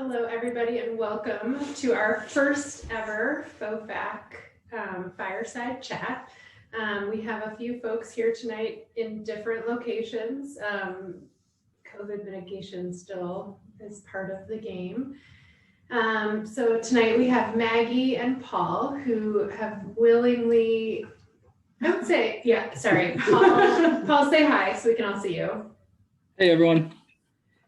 Hello, everybody, and welcome to our first ever FAC Fireside Chat. We have a few folks here tonight in different locations. COVID mitigation still is part of the game. So tonight we have Maggie and Paul, who have willingly, I would say, yeah, sorry, Paul, say hi so we can all see you. Hey, everyone.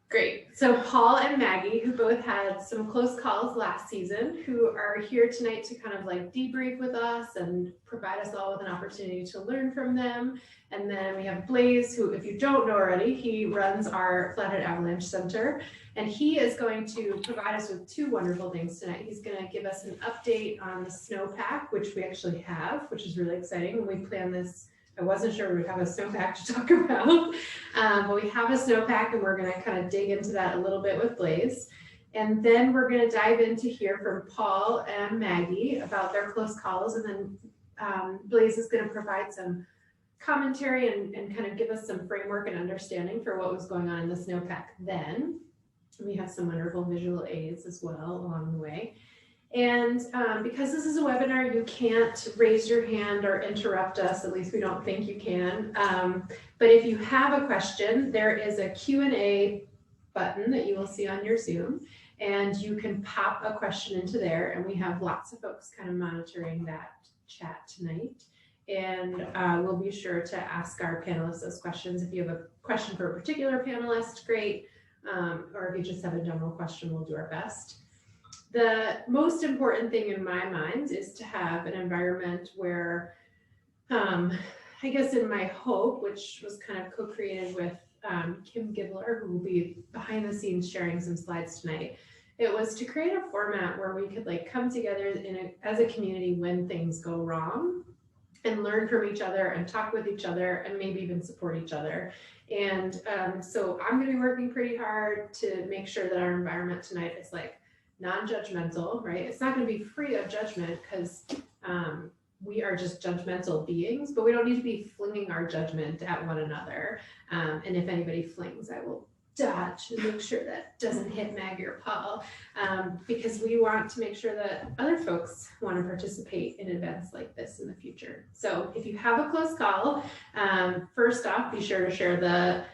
Great. So Paul and Maggie, who both had some close calls last season, who are here tonight to kind of like debrief with us and provide us all with an opportunity to learn from them. And then we have Blase, who, if you don't know already, he runs our Flathead Avalanche Center, and he is going to provide us with two wonderful things tonight. He's going to give us an update on the snowpack, which we actually have, which is really exciting. When we planned this, I wasn't sure we would have a snowpack to talk about, but we have a snowpack, and we're going to kind of dig into that a little bit with Blase. And then we're going to dive in to hear from Paul and Maggie about their close calls. And then Blase is going to provide some commentary and kind of give us some framework and understanding for what was going on in the snowpack then. We have some wonderful visual aids as well along the way. And because this is a webinar, you can't raise your hand or interrupt us, at least we don't think you can. But if you have a question, there is a Q&A button that you will see on your Zoom, and you can pop a question into there, and we have lots of folks kind of monitoring that chat tonight. And we'll be sure to ask our panelists those questions. If you have a question for a particular panelist, great. Or if you just have a general question, we'll do our best. The most important thing in my mind is to have an environment where, I guess in my hope, which was kind of co-created with Kim Gibler, who will be behind the scenes sharing some slides tonight, it was to create a format where we could like come together as a community when things go wrong and learn from each other and talk with each other and maybe even support each other. And so I'm going to be working pretty hard to make sure that our environment tonight is like non-judgmental, right? It's not going to be free of judgment because we are just judgmental beings, but we don't need to be flinging our judgment at one another. And if anybody flings, I will dodge to make sure that doesn't hit Maggie or Paul, because we want to make sure that other folks want to participate in events like this in the future. So if you have a close call, first off, be sure to share the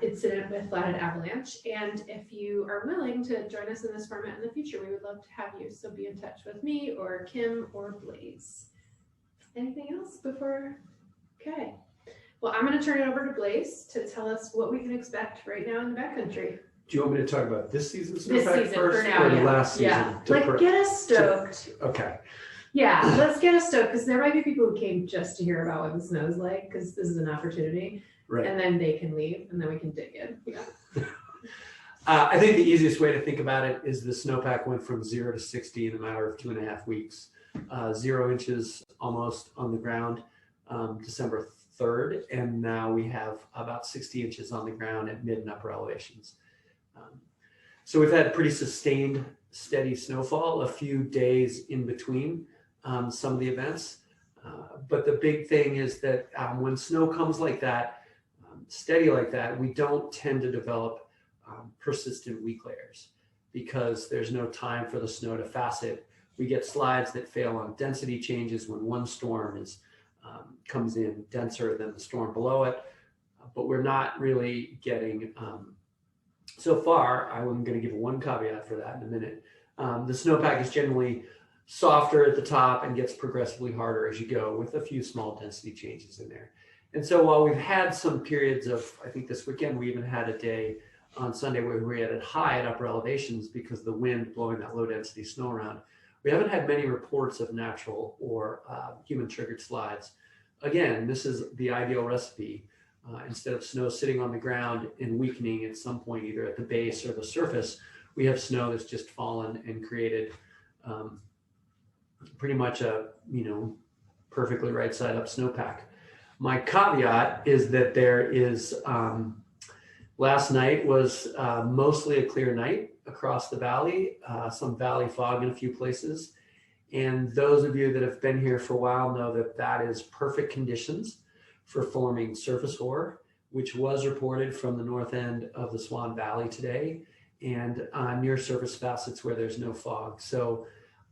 incident with Flathead Avalanche. And if you are willing to join us in this format in the future, we would love to have you. So be in touch with me or Kim or Blase. Anything else before? Okay. Well, I'm going to turn it over to Blase to tell us what we can expect right now in the backcountry. Do you want me to talk about this season's This snowpack season first for now, or yeah. last season? Yeah, like get us stoked. Okay. Yeah, let's get us stoked, because there might be people who came just to hear about what the snow's like, because this is an opportunity. Right. And then they can leave, and then we can dig in. Yeah. I think the easiest way to think about it is the snowpack went from 0 to 60 in a matter of 2.5 weeks. 0 inches almost on the ground December 3rd, and now we have about 60 inches on the ground at mid and upper elevations. So we've had pretty sustained, steady snowfall, a few days in between some of the events. But the big thing is that when snow comes like that, steady like that, we don't tend to develop persistent weak layers because there's no time for the snow to facet. We get slides that fail on density changes when one storm comes in denser than the storm below it, but we're not really getting, so far, I'm going to give one caveat for that in a minute. The snowpack is generally softer at the top and gets progressively harder as you go with a few small density changes in there. And so while we've had some periods of, I think this weekend, we even had a day on Sunday where we had it high at upper elevations because of the wind blowing that low density snow around. We haven't had many reports of natural or human triggered slides. Again, this is the ideal recipe. Instead of snow sitting on the ground and weakening at some point, either at the base or the surface, we have snow that's just fallen and created pretty much a, perfectly right side up snowpack. My caveat is that there is, last night was mostly a clear night across the valley, some valley fog in a few places. And those of you that have been here for a while know that that is perfect conditions for forming surface hoar, which was reported from the north end of the Swan Valley today. and near surface facets where there's no fog. So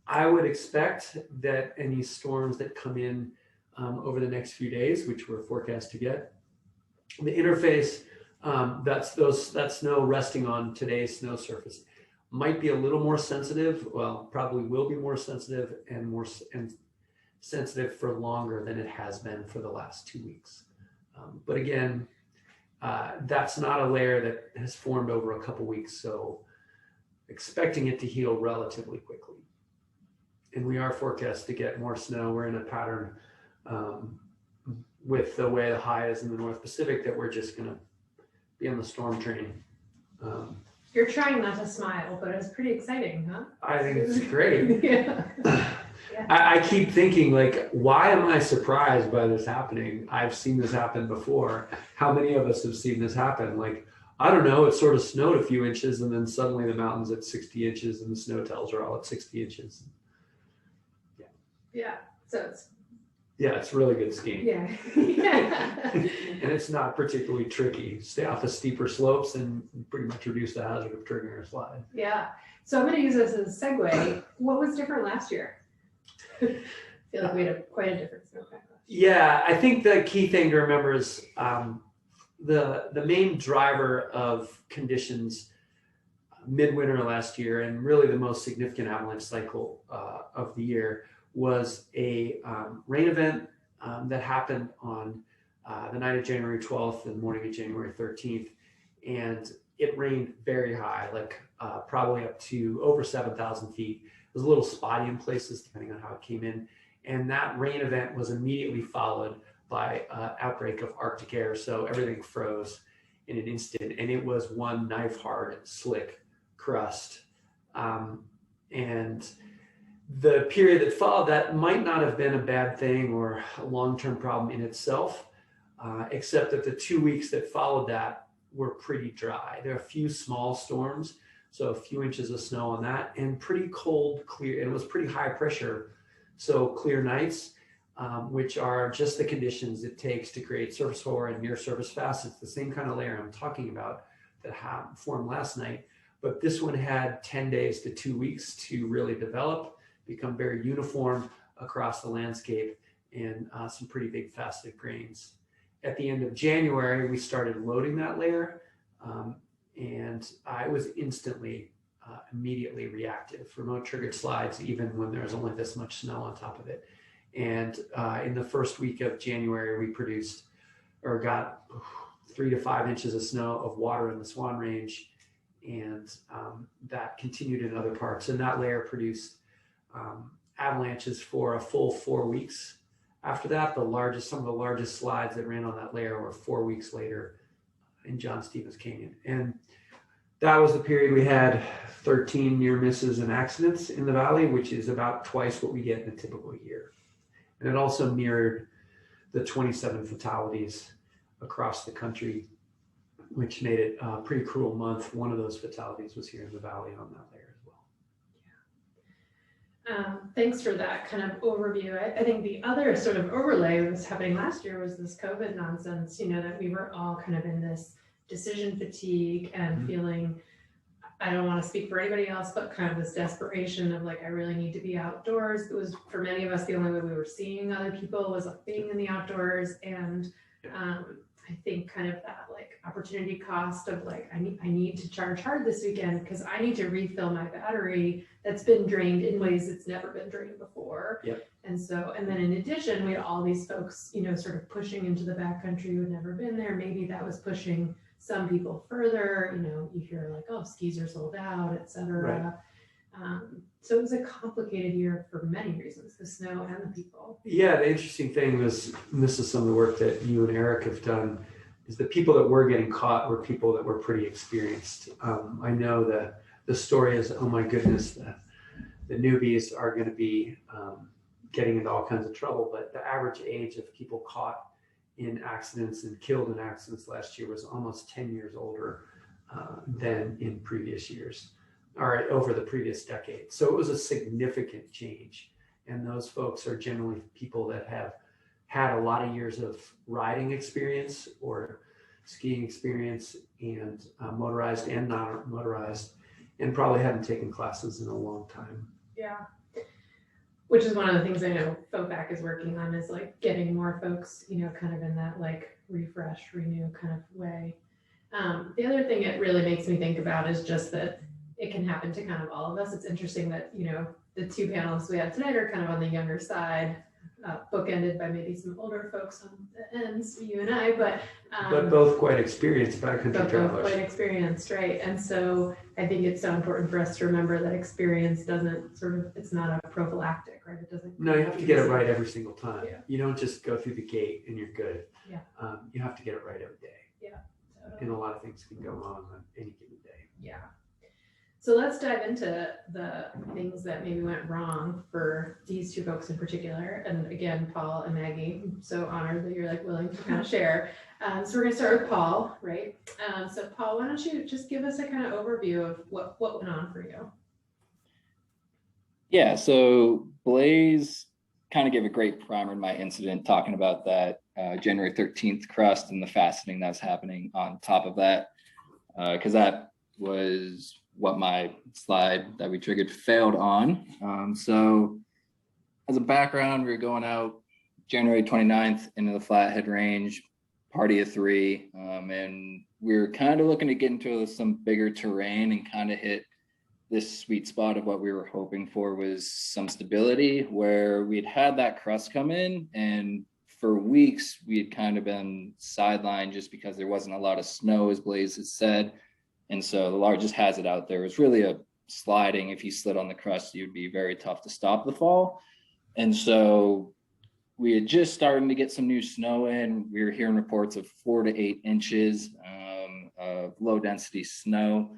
I would expect that any storms that come in over the next few days, which we're forecast to get, the interface, that snow resting on today's snow surface might be a little more sensitive. Well, probably will be more sensitive and sensitive for longer than it has been for the last 2 weeks. But again, that's not a layer that has formed over a couple weeks, so expecting it to heal relatively quickly. And we are forecast to get more snow. We're in a pattern with the way the high is in the North Pacific that we're just going to be on the storm train. You're trying not to smile, but it's pretty exciting, huh? I think it's great. Yeah. I keep thinking, like, why am I surprised by this happening? I've seen this happen before. How many of us have seen this happen? Like, I don't know, it sort of snowed a few inches and then suddenly the mountain's at 60 inches and the snow tells are all at 60 inches. Yeah. So it's really good skiing. Yeah. And it's not particularly tricky. Stay off the steeper slopes and pretty much reduce the hazard of triggering a slide. Yeah. So I'm going to use this as a segue. What was different last year? I feel like we had quite a different snowpack. Yeah, I think the key thing to remember is the main driver of conditions midwinter last year, and really the most significant avalanche cycle of the year, was a rain event that happened on the night of January 12th and morning of January 13th. And it rained very high, like probably up to over 7,000 feet. It was a little spotty in places depending on how it came in. And that rain event was immediately followed by outbreak of Arctic air. So everything froze in an instant, and it was one knife hard, slick crust. And the period that followed that might not have been a bad thing or a long-term problem in itself, except that the 2 weeks that followed that were pretty dry. There are a few small storms, so a few inches of snow on that, and pretty cold, clear, and it was pretty high pressure. So clear nights, which are just the conditions it takes to create surface hoar and near surface facets, the same kind of layer I'm talking about that formed last night. But this one had 10 days to 2 weeks to really develop, become very uniform across the landscape, and some pretty big faceted grains. At the end of January, we started loading that layer, and I was immediately reactive. Remote triggered slides, even when there's only this much snow on top of it. And in the first week of January, we produced or got 3 to 5 inches of snow of water in the Swan Range, and that continued in other parts. And that layer produced avalanches for a full 4 weeks. After that, some of the largest slides that ran on that layer were 4 weeks later in John Stevens Canyon. And that was the period we had 13 near misses and accidents in the valley, which is about twice what we get in a typical year. And it also mirrored the 27 fatalities across the country, which made it a pretty cruel month. One of those fatalities was here in the valley on that layer as well. Thanks for that kind of overview. I think the other sort of overlay that was happening last year was this COVID nonsense, that we were all kind of in this decision fatigue and feeling, I don't want to speak for anybody else, but kind of this desperation of like, I really need to be outdoors. It was, for many of us, the only way we were seeing other people was like being in the outdoors. And I think kind of that like opportunity cost of like, I need to charge hard this weekend because I need to refill my battery that's been drained in ways it's never been drained before. Yep. And then in addition, we had all these folks, sort of pushing into the backcountry who had never been there. Maybe that was pushing some people further. You hear like, oh, skis are sold out, et cetera. Right. So it was a complicated year for many reasons, the snow and the people. Yeah, the interesting thing was, and this is some of the work that you and Eric have done, is the people that were getting caught were people that were pretty experienced. I know that the story is, oh my goodness, the newbies are going to be getting into all kinds of trouble, but the average age of people caught in accidents and killed in accidents last year was almost 10 years older than in previous years, or over the previous decade. So it was a significant change. And those folks are generally people that have had a lot of years of riding experience or skiing experience, and motorized and non-motorized, and probably hadn't taken classes in a long time. Yeah. Which is one of the things I know FOFAC is working on, is like getting more folks, kind of in that like refresh, renew kind of way. The other thing it really makes me think about is just that it can happen to kind of all of us. It's interesting that, the two panelists we have tonight are kind of on the younger side, bookended by maybe some older folks on the ends, you and I, but both quite experienced backcountry travelers. Both quite experienced, right? And so I think it's so important for us to remember that experience doesn't it's not a prophylactic, right? It doesn't. No, you have to get it right every single time. Yeah. You don't just go through the gate and you're good. Yeah. You have to get it right every day. Yeah. Totally. And a lot of things can go wrong on any given day. Yeah. So let's dive into the things that maybe went wrong for these two folks in particular. And again, Paul and Maggie, I'm so honored that you're like willing to kind of share. So we're gonna start with Paul, right? So Paul, why don't you just give us a kind of overview of what went on for you? Yeah, so Blase kind of gave a great primer in my incident, talking about that January 13th crust and the faceting that's happening on top of that, because that was what my slide that we triggered failed on. So as a background, we were going out January 29th into the Flathead Range, party of 3, and we were kind of looking to get into some bigger terrain and kind of hit this sweet spot of what we were hoping for was some stability, where we'd had that crust come in, and for weeks we had kind of been sidelined just because there wasn't a lot of snow, as Blase has said. And so the largest hazard out there was really a sliding. If you slid on the crust, you'd be very tough to stop the fall. And so we had just started to get some new snow in. We were hearing reports of 4 to 8 inches of low density snow.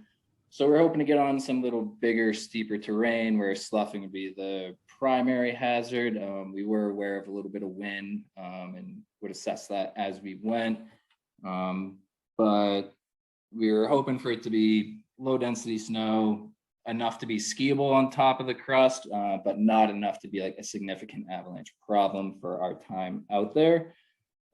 So we're hoping to get on some little bigger, steeper terrain where sloughing would be the primary hazard. We were aware of a little bit of wind and would assess that as we went. But we were hoping for it to be low density snow, enough to be skiable on top of the crust, but not enough to be like a significant avalanche problem for our time out there.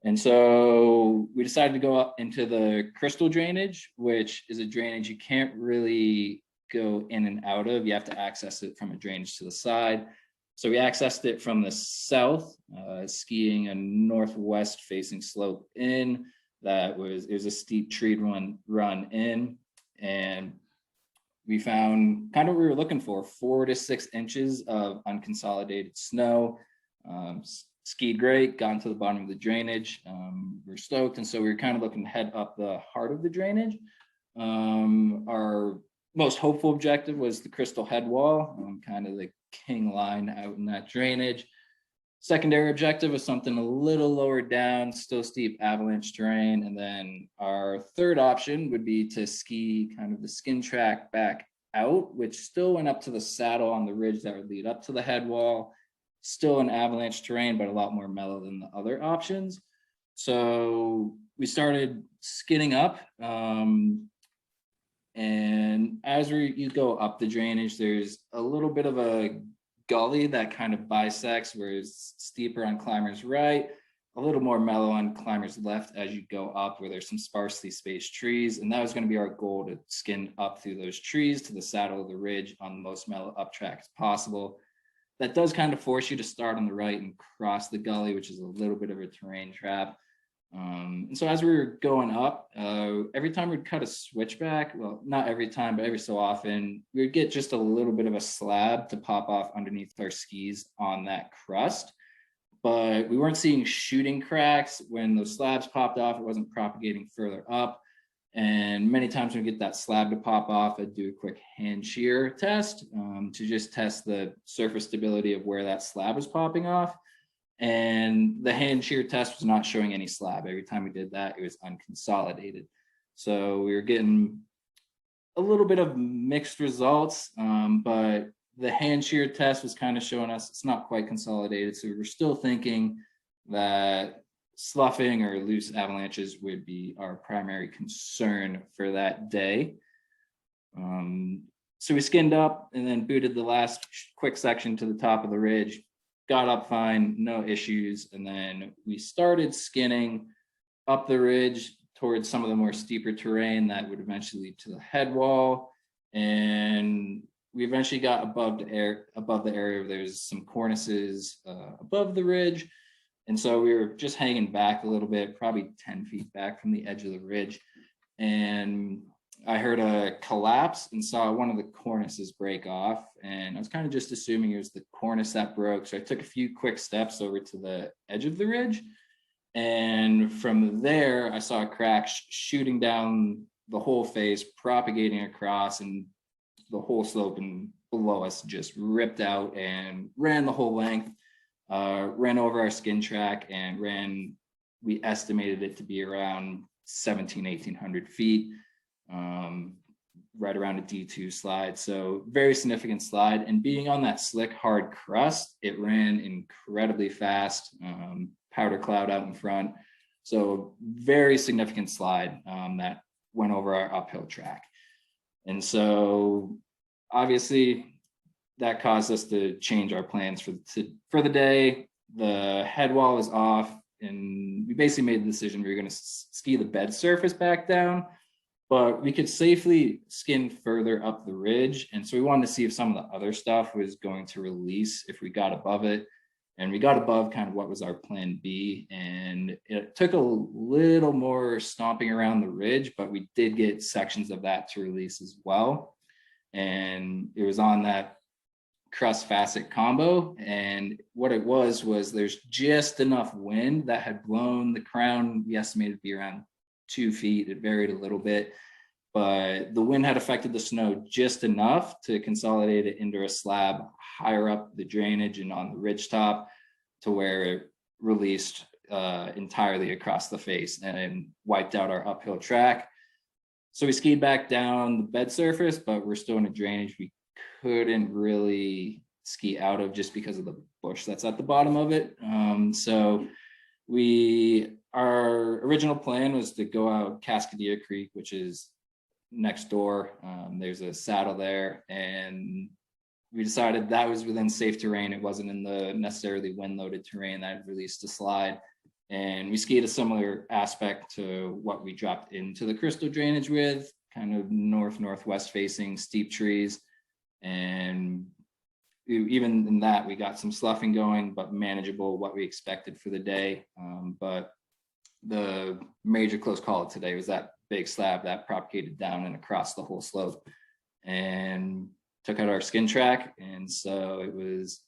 And so we decided to go up into the crystal drainage, which is a drainage you can't really go in and out of. You have to access it from a drainage to the side. So we accessed it from the south, skiing a northwest facing slope in. It was a steep tree run in, and we found kind of what we were looking for, 4 to 6 inches of unconsolidated snow. Skied great, gone to the bottom of the drainage. We're stoked, and so we were kind of looking to head up the heart of the drainage. Our most hopeful objective was the crystal head wall, kind of the king line out in that drainage. Secondary objective was something a little lower down, still steep avalanche terrain. And then our third option would be to ski kind of the skin track back out, which still went up to the saddle on the ridge that would lead up to the head wall. Still an avalanche terrain, but a lot more mellow than the other options. So we started skinning up. And as you go up the drainage, there's a little bit of a gully that kind of bisects, where it's steeper on climbers right, a little more mellow on climbers left as you go up, where there's some sparsely spaced trees. And that was going to be our goal, to skin up through those trees to the saddle of the ridge on the most mellow up track as possible. That does kind of force you to start on the right and cross the gully, which is a little bit of a terrain trap. And so as we were going up, every time we'd cut a switchback, well, not every time, but every so often, we would get just a little bit of a slab to pop off underneath our skis on that crust. But we weren't seeing shooting cracks. When those slabs popped off, it wasn't propagating further up. And many times when we get that slab to pop off, I'd do a quick hand shear test to just test the surface stability of where that slab was popping off. And the hand shear test was not showing any slab. Every time we did that, it was unconsolidated. So we were getting a little bit of mixed results, but the hand shear test was kind of showing us it's not quite consolidated. So we were still thinking that sloughing or loose avalanches would be our primary concern for that day. So we skinned up and then booted the last quick section to the top of the ridge. Got up fine, no issues. And then we started skinning up the ridge towards some of the more steeper terrain that would eventually lead to the head wall. And we eventually got above the area where there's some cornices above the ridge. And so we were just hanging back a little bit, probably 10 feet back from the edge of the ridge. And I heard a collapse and saw one of the cornices break off. And I was kind of just assuming it was the cornice that broke. So I took a few quick steps over to the edge of the ridge. And from there, I saw a crack shooting down the whole face, propagating across, and the whole slope and below us just ripped out and ran the whole length, ran over our skin track and we estimated it to be around 1,800 feet, right around a D2 slide. So very significant slide. And being on that slick, hard crust, it ran incredibly fast, powder cloud out in front. So very significant slide that went over our uphill track. And so obviously that caused us to change our plans for the day. The head wall is off, and we basically made the decision we were going to ski the bed surface back down, but we could safely skin further up the ridge. And so we wanted to see if some of the other stuff was going to release if we got above it. And we got above kind of what was our plan B. And it took a little more stomping around the ridge, but we did get sections of that to release as well. And it was on that crust facet combo. And what it was there's just enough wind that had blown the crown, we estimated to be around 2 feet. It varied a little bit, but the wind had affected the snow just enough to consolidate it into a slab higher up the drainage and on the ridge top, to where it released entirely across the face and wiped out our uphill track. So we skied back down the bed surface, but we're still in a drainage we couldn't really ski out of just because of the bush that's at the bottom of it. So our original plan was to go out Cascadia Creek, which is next door. There's a saddle there, and we decided that was within safe terrain. It wasn't in the necessarily wind-loaded terrain that had released a slide. And we skied a similar aspect to what we dropped into the crystal drainage with, kind of northwest facing steep trees. And even in that, we got some sloughing going, but manageable, what we expected for the day. But the major close call today was that big slab that propagated down and across the whole slope and took out our skin track. And so it was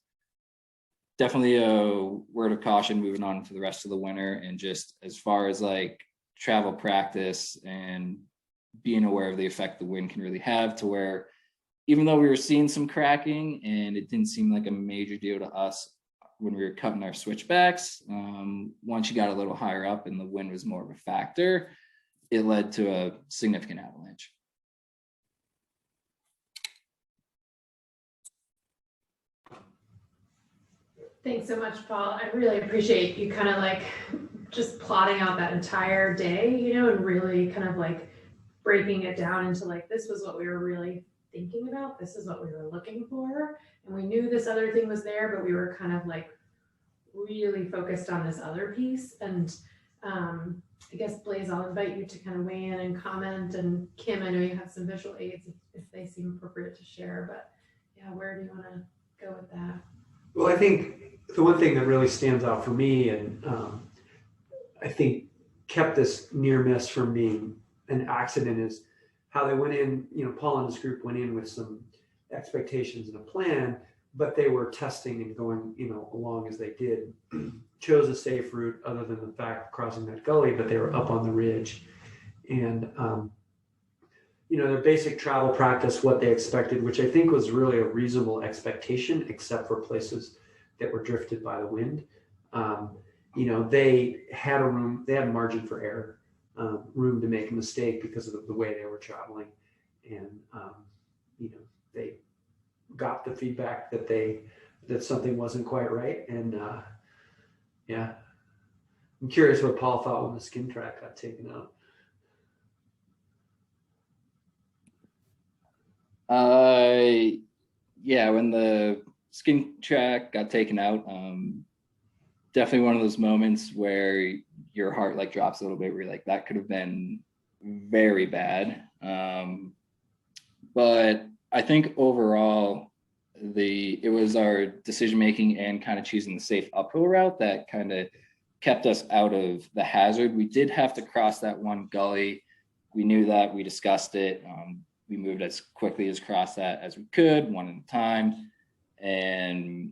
definitely a word of caution moving on to the rest of the winter. And just as far as like travel practice and being aware of the effect the wind can really have, to where even though we were seeing some cracking and it didn't seem like a major deal to us when we were cutting our switchbacks, once you got a little higher up and the wind was more of a factor, it led to a significant avalanche. Thanks so much, Paul. I really appreciate you kind of like just plotting out that entire day, you know, and really kind of like breaking it down into like, this was what we were really thinking about. This is what we were looking for. And we knew this other thing was there, but we were kind of like really focused on this other piece. And I guess, Blase, I'll invite you to kind of weigh in and comment. And Kim, I know you have some visual aids if they seem appropriate to share, but yeah, where do you want to go with that? Well, I think the one thing that really stands out for me, and I think kept this near miss from being an accident, is how they went in. You know, Paul and his group went in with some expectations and a plan, but they were testing and going, you know, along as they did. Chose a safe route, other than the fact of crossing that gully, but they were up on the ridge, and you know, their basic travel practice, what they expected, which I think was really a reasonable expectation, except for places that were drifted by the wind. You know, they had a margin for error, room to make a mistake because of the way they were traveling. And, you know, they got the feedback that something wasn't quite right. And yeah, I'm curious what Paul thought when the skin track got taken out. Yeah, when the skin track got taken out, definitely one of those moments where your heart like drops a little bit. We're like, that could have been very bad. But I think overall, it was our decision making and kind of choosing the safe uphill route that kind of kept us out of the hazard. We did have to cross that one gully. We knew that. We discussed it. We moved as quickly as across that as we could, one at a time, and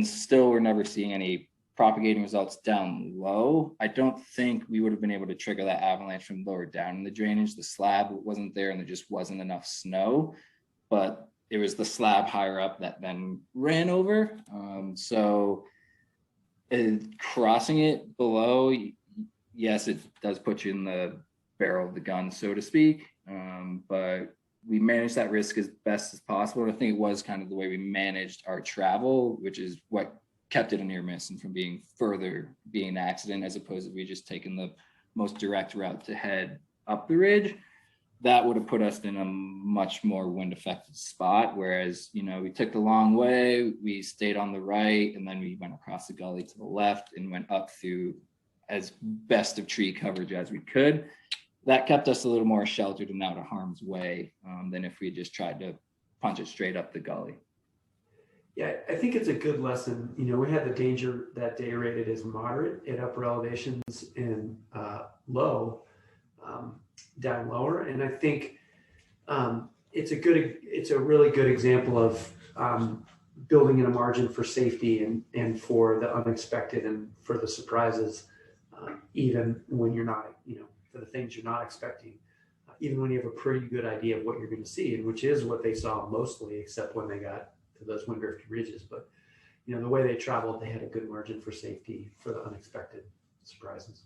still we're never seeing any propagating results down low. I don't think we would have been able to trigger that avalanche from lower down in the drainage. The slab wasn't there and there just wasn't enough snow, but it was the slab higher up that then ran over. Crossing it below, yes, it does put you in the barrel of the gun, so to speak. But we managed that risk as best as possible. And I think it was kind of the way we managed our travel, which is what kept it a near miss and from being an accident, as opposed to we just taken the most direct route to head up the ridge. That would have put us in a much more wind affected spot. Whereas, we took the long way, we stayed on the right, and then we went across the gully to the left and went up through as best of tree coverage as we could. That kept us a little more sheltered and out of harm's way than if we just tried to punch it straight up the gully. Yeah, I think it's a good lesson. We had the danger that day rated as moderate at upper elevations and low down lower. And I think it's a really good example of building in a margin for safety and for the unexpected and for the surprises, even when you're not, for the things you're not expecting, even when you have a pretty good idea of what you're going to see, and which is what they saw mostly, except when they got to those wind drifted ridges. But the way they traveled, they had a good margin for safety for the unexpected surprises.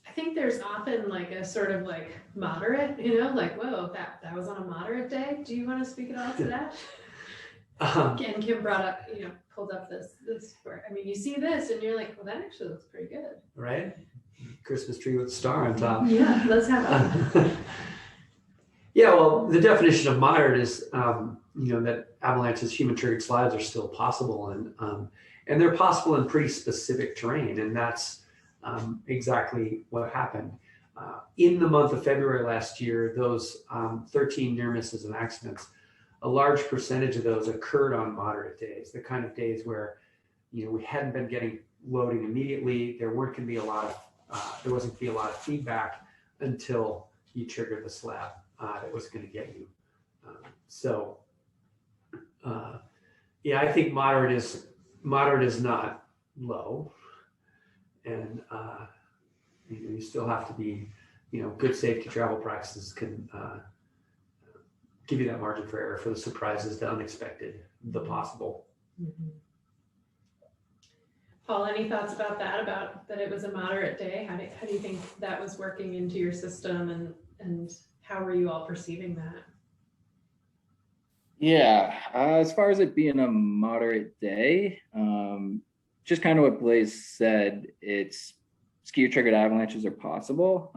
I think there's often like a sort of like moderate, like, whoa, that was on a moderate day. Do you want to speak at all to that? And Kim brought up, pulled up this, you see this and you're like, well, that actually looks pretty good. Right? Christmas tree with a star on top. Yeah, let's have it. Yeah, well, the definition of moderate is, that avalanches, human triggered slides are still possible, and they're possible in pretty specific terrain, and that's exactly what happened. In the month of February last year, those 13 near misses and accidents, a large percentage of those occurred on moderate days, the kind of days where we hadn't been getting loading immediately. There wasn't going to be a lot of feedback until you triggered the slab that was going to get you. I think moderate is not low, and you still have to be, good safety travel practices can give you that margin for error for the surprises, the unexpected, the possible. Mm-hmm. Paul, any thoughts about that it was a moderate day? How do you think that was working into your system, and how were you all perceiving that? Yeah, as far as it being a moderate day, just kind of what Blase said, it's skier triggered avalanches are possible.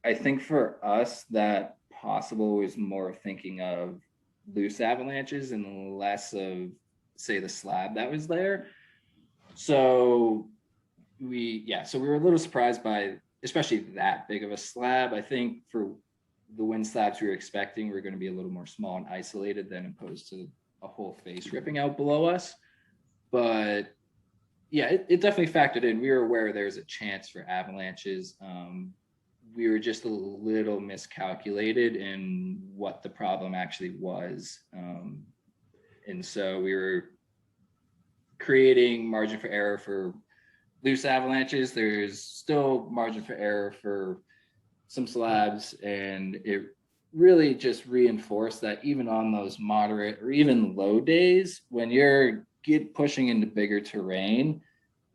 I think for us that possible was more thinking of loose avalanches and less of, say, the slab that was there. So we were a little surprised by especially that big of a slab. I think for the wind slabs we were expecting were going to be a little more small and isolated than opposed to a whole face ripping out below us. But yeah, it definitely factored in. We were aware there's a chance for avalanches. We were just a little miscalculated in what the problem actually was. And so we were creating margin for error for loose avalanches. There's still margin for error for some slabs, and it really just reinforced that even on those moderate or even low days, when you're pushing into bigger terrain,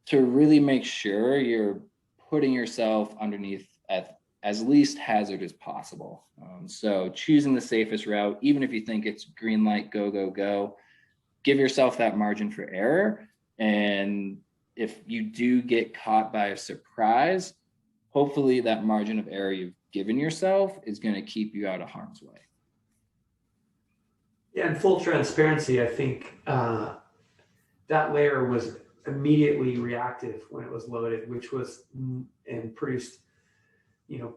to really make sure you're putting yourself underneath at as least hazard as possible. So choosing the safest route, even if you think it's green light, go, go, go, give yourself that margin for error. And if you do get caught by a surprise, hopefully that margin of error you've given yourself is going to keep you out of harm's way. Yeah, in full transparency, I think that layer was immediately reactive when it was loaded, which was and produced,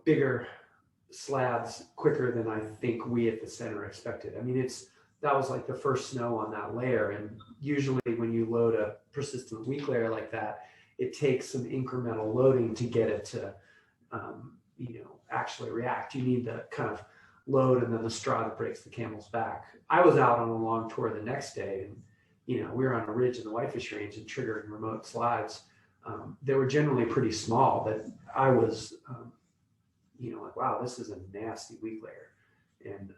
bigger slabs quicker than I think we at the center expected. I mean, that was like the first snow on that layer. And usually when you load a persistent weak layer like that, it takes some incremental loading to get it to, actually react. You need the kind of load and then the straw that breaks the camel's back. I was out on a long tour the next day, and we were on a ridge in the Whitefish range and triggering remote slides. They were generally pretty small, but I was, like, wow, this is a nasty weak layer. And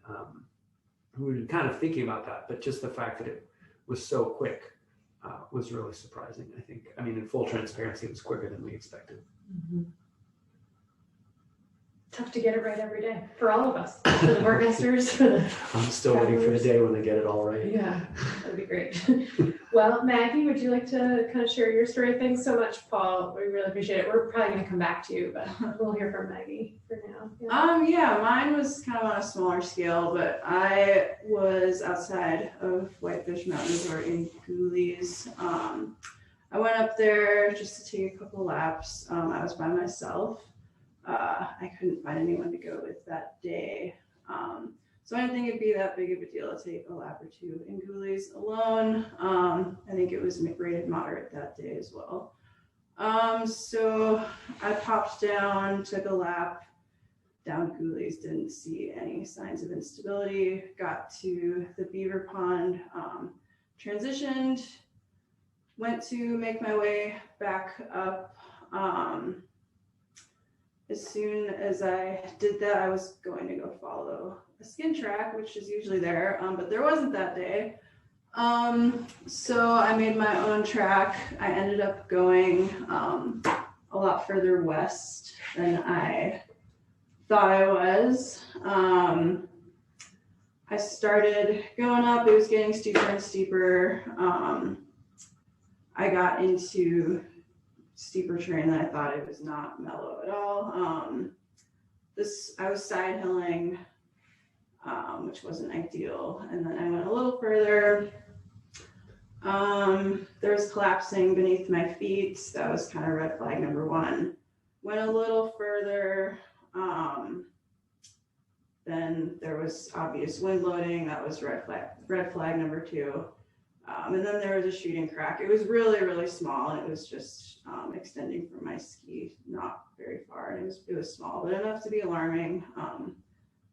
we were kind of thinking about that, but just the fact that it was so quick was really surprising, I think. I mean, in full transparency, it was quicker than we expected. Mm-hmm. Tough to get it right every day for all of us, for the workmasters. I'm still waiting for the day when they get it all right. Yeah, that'd be great. Well, Maggie, would you like to kind of share your story? Thanks so much, Paul. We really appreciate it. We're probably going to come back to you, but we'll hear from Maggie for now. Yeah, mine was kind of on a smaller scale, but I was outside of Whitefish Mountain Resort in Ghoulies. I went up there just to take a couple laps. I was by myself. I couldn't find anyone to go with that day. So I didn't think it'd be that big of a deal to take a lap or two in Ghoulies alone. I think it was rated moderate that day as well. So I popped down, took a lap down Ghoulies, didn't see any signs of instability, got to the beaver pond, transitioned, went to make my way back up. As soon as I did that, I was going to go follow a skin track, which is usually there, but there wasn't that day. So I made my own track. I ended up going a lot further west than I thought I was. I started going up, it was getting steeper and steeper. I got into steeper terrain that I thought it was not mellow at all. I was side hilling, which wasn't ideal. And then I went a little further. There was collapsing beneath my feet. That was kind of red flag number one. Went a little further. Then there was obvious wind loading. That was red flag number two. And then there was a shooting crack. It was really, really small, and it was just extending from my ski, not very far. And it was small, but enough to be alarming.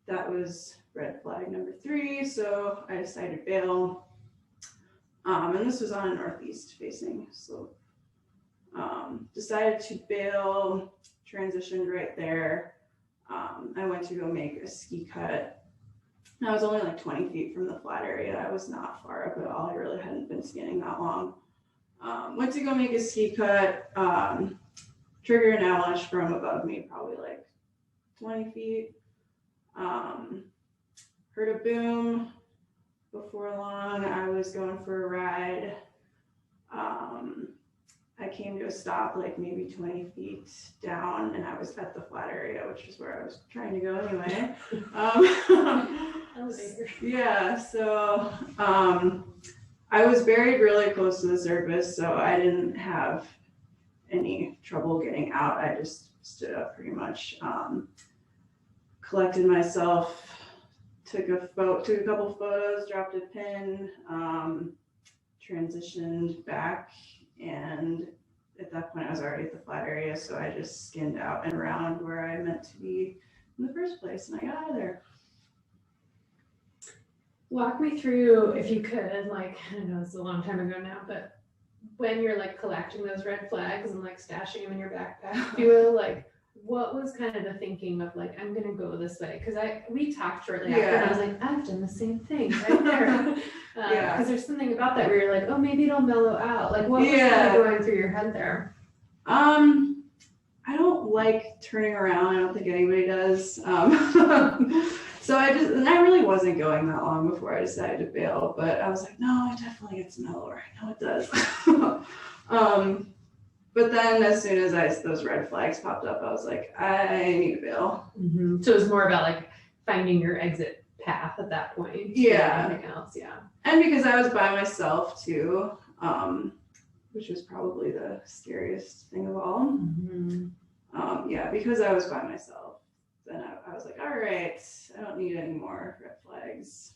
That was red flag number three. So I decided to bail. And this was on a northeast facing slope. Decided to bail, transitioned right there. I went to go make a ski cut. And I was only like 20 feet from the flat area. I was not far up at all. I really hadn't been skinning that long. Went to go make a ski cut, trigger an avalanche from above me, probably like 20 feet. Heard a boom. Before long, I was going for a ride. I came to a stop like maybe 20 feet down, and I was at the flat area, which is where I was trying to go anyway. Yeah, so I was buried really close to the surface, so I didn't have any trouble getting out. I just stood up pretty much, collected myself, took a couple photos, dropped a pin, transitioned back, and at that point I was already at the flat area, so I just skinned out and around where I meant to be in the first place, and I got out of there. Walk me through, if you could, like, I know it's a long time ago now, but when you're like collecting those red flags and like stashing them in your backpack, if you will, like, what was kind of the thinking of like, I'm gonna go this way? Because we talked shortly after, and I was like, I've done the same thing right there. Because there's something about that where you're like, oh, maybe it'll mellow out. Like, what was kind of going through your head there? I don't like turning around. I don't think anybody does. So I really wasn't going that long before I decided to bail, but I was like, no, it definitely gets mellower. I know it does. But then as soon as those red flags popped up, I was like, I need to bail. Mm-hmm. So it was more about like finding your exit path at that point. Yeah. Anything else, yeah. And because I was by myself too, which was probably the scariest thing of all. Mhm. Yeah, because I was by myself. Then I was like, all right, I don't need any more red flags.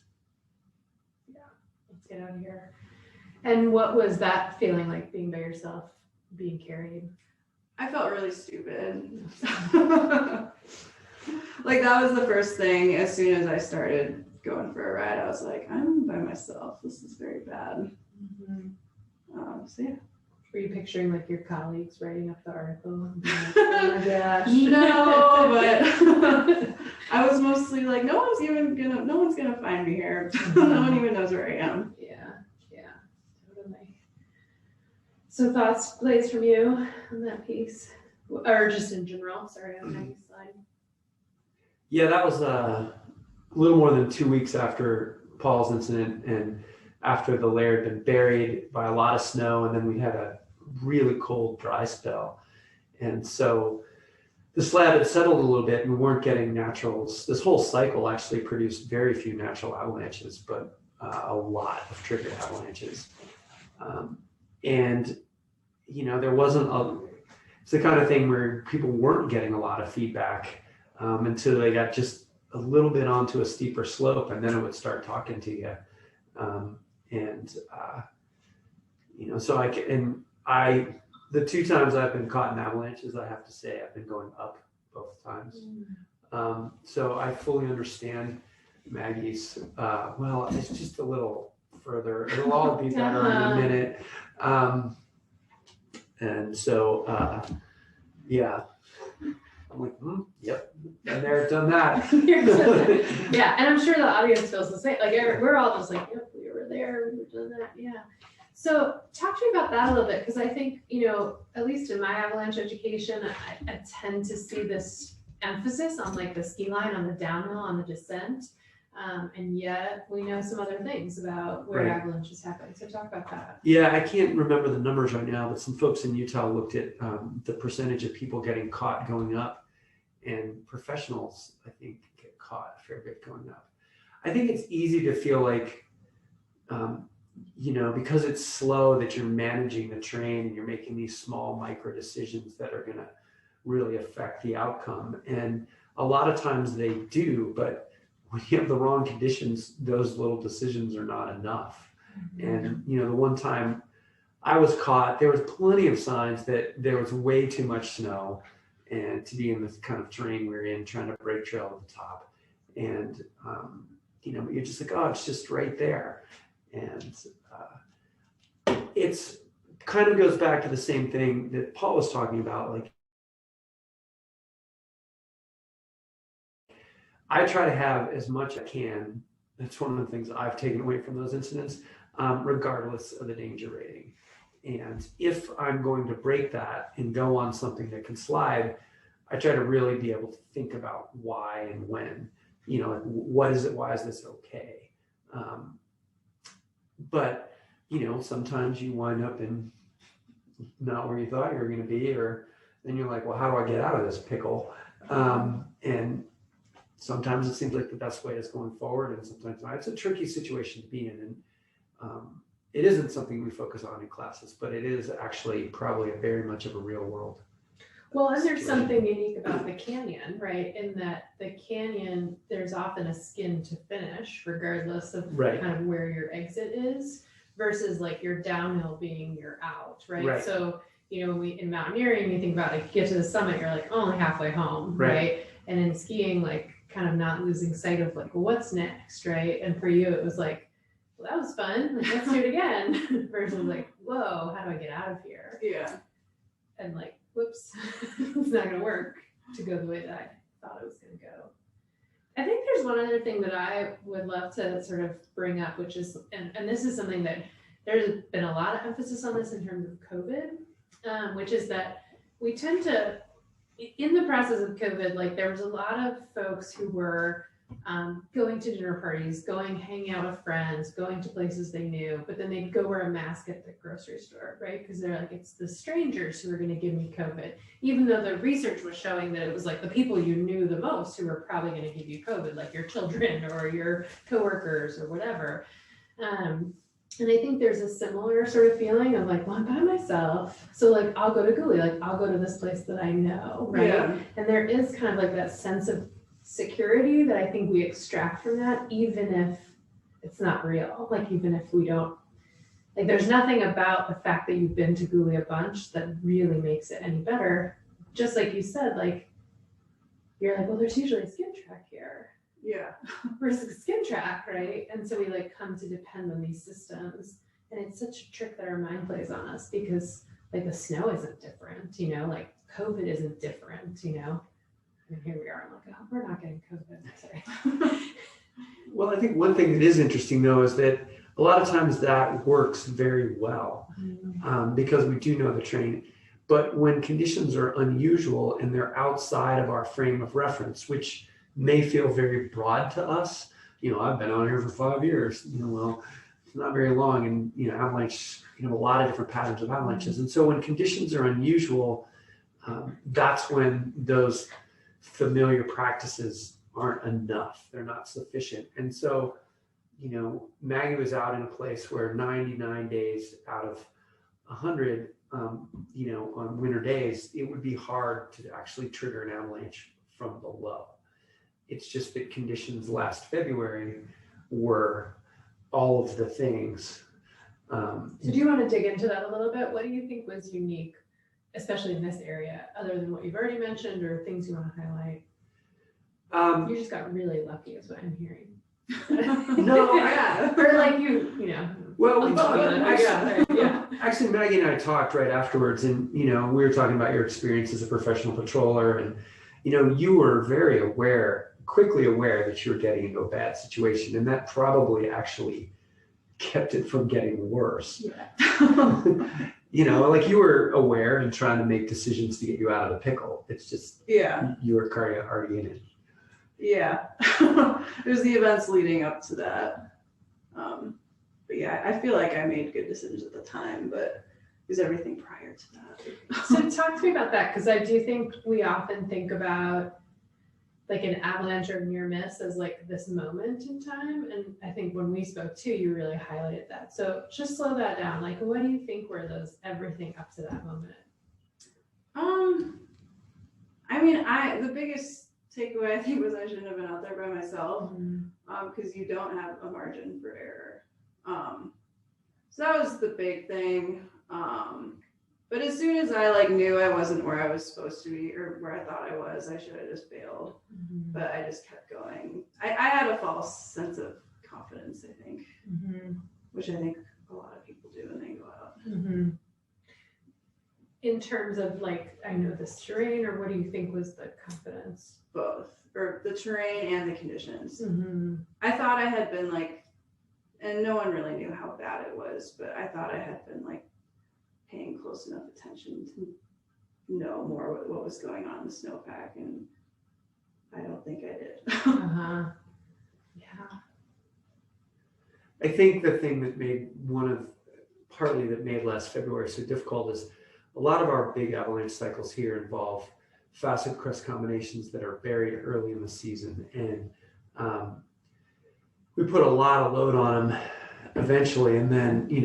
Let's get out of here. And what was that feeling like, being by yourself, being carried? I felt really stupid. Like that was the first thing. As soon as I started going for a ride, I was like, I'm by myself. This is very bad. Mhm. So yeah. Were you picturing like your colleagues writing up the article? And being like, oh my gosh. No, but I was mostly like, no one's gonna find me here. No one even knows where I am. Yeah, totally. So thoughts, Blase, from you on that piece, or just in general? Sorry, on Maggie's slide. Yeah, that was a little more than 2 weeks after Paul's incident and after the lair had been buried by a lot of snow, and then we had a really cold, dry spell. And so the slab had settled a little bit and we weren't getting naturals. This whole cycle actually produced very few natural avalanches, but a lot of triggered avalanches. And, there wasn't it's the kind of thing where people weren't getting a lot of feedback until they got just a little bit onto a steeper slope, and then it would start talking to you. So the 2 times I've been caught in avalanches, I have to say I've been going up both times. So I fully understand Maggie's, well, it's just a little further. It'll all be better in a minute. And so, yeah. I'm like, yep, been there, done that. Yeah, and I'm sure the audience feels the same. Like we're all just like, yep, we were there, we were doing that. Yeah. So talk to me about that a little bit, because I think, at least in my avalanche education, I tend to see this emphasis on like the ski line, on the downhill, on the descent. And yet we know some other things about where avalanches happen. So talk about that. Yeah, I can't remember the numbers right now, but some folks in Utah looked at the percentage of people getting caught going up, and professionals, I think, get caught a fair bit going up. I think it's easy to feel like, because it's slow, that you're managing the train and you're making these small micro decisions that are going to really affect the outcome. And a lot of times they do, but when you have the wrong conditions, those little decisions are not enough. And, the one time I was caught, there was plenty of signs that there was way too much snow and to be in this kind of terrain we're in, trying to break trail to the top. And, you're just like, oh, it's just right there. And it's kind of goes back to the same thing that Paul was talking about. Like, I try to have as much as I can. That's one of the things I've taken away from those incidents, regardless of the danger rating. And if I'm going to break that and go on something that can slide, I try to really be able to think about why and when, what is it? Why is this okay? But, sometimes you wind up in not where you thought you were going to be, or then you're like, well, how do I get out of this pickle? And sometimes it seems like the best way is going forward, and sometimes not. It's a tricky situation to be in. And it isn't something we focus on in classes, but it is actually probably very much of a real world. Well, and there's something unique about the canyon, right? In that the canyon, there's often a skin to finish, regardless of kind of where your exit is, versus like your downhill being your out, right? So, when we in mountaineering, you think about like get to the summit, you're like only halfway home, right? And in skiing, like kind of not losing sight of like, well, what's next, right? And for you, it was like, well, that was fun. Like, let's do it again. Versus like, whoa, how do I get out of here? Yeah. And like, whoops, it's not going to work to go the way that I thought it was going to go. I think there's one other thing that I would love to sort of bring up, which is, and this is something that there's been a lot of emphasis on this in terms of COVID, which is that we tend to, in the process of COVID, like there was a lot of folks who were going to dinner parties, hanging out with friends, going to places they knew, but then they'd go wear a mask at the grocery store, right? Because they're like, it's the strangers who are going to give me COVID, even though the research was showing that it was like the people you knew the most who were probably going to give you COVID, like your children or your coworkers or whatever. And I think there's a similar sort of feeling of like, well, I'm by myself. So like, I'll go to Guli, like I'll go to this place that I know, right? Yeah. And there is kind of like that sense of security that I think we extract from that, even if it's not real. Like, even if we don't, like, there's nothing about the fact that you've been to Guli a bunch that really makes it any better. Just like you said, like, you're like, well, there's usually a skin track here. Yeah. Versus a skin track, right? And so we like come to depend on these systems. And it's such a trick that our mind plays on us because like the snow isn't different, you know, like COVID isn't different, you know. And here we are, I'm like, oh, we're not getting COVID today. Well, I think one thing that is interesting though is that a lot of times that works very well because we do know the terrain. But when conditions are unusual and they're outside of our frame of reference, which may feel very broad to us, you know, I've been on here for 5 years, you know, well, it's not very long, and you know, avalanche, you know, a lot of different patterns of avalanches. And so when conditions are unusual, that's when those familiar practices aren't enough. They're not sufficient. And so, you know, Maggie was out in a place where 99 days out of 100, you know, on winter days, it would be hard to actually trigger an avalanche from below. It's just that conditions last February were all of the things. So do you want to dig into that a little bit? What do you think was unique, especially in this area, other than what you've already mentioned or things you want to highlight? You just got really lucky is what I'm hearing. No, yeah. Or like you know. Well, we actually, Maggie and I talked right afterwards, and you know, we were talking about your experience as a professional patroller, and you know, you were very aware, quickly aware that you were getting into a bad situation, and that probably actually kept it from getting worse. Yeah. You know, like you were aware and trying to make decisions to get you out of the pickle. It's just you were already in it. Yeah. It was the events leading up to that. But yeah, I feel like I made good decisions at the time, but it was everything prior to that. So talk to me about that, because I do think we often think about like an avalanche or near miss as like this moment in time. And I think when we spoke too, you really highlighted that. So just slow that down. Like, what do you think were those everything up to that moment? I mean, the biggest takeaway I think was I shouldn't have been out there by myself, because you don't have a margin for error. So that was the big thing. But as soon as I like knew I wasn't where I was supposed to be or where I thought I was, I should have just bailed. But I just kept going. I had a false sense of confidence, I think, which I think a lot of people do when they go out. In terms of like, I know this terrain, or what do you think was the confidence? Both, or the terrain and the conditions. I thought I had been like, and no one really knew how bad it was, but I thought I had been like paying close enough attention to know more what was going on in the snowpack, and I don't think I did. Yeah. I think the thing that made partly that made last February so difficult is a lot of our big avalanche cycles here involve facet crust combinations that are buried early in the season, and we put a lot of load on them eventually, and then we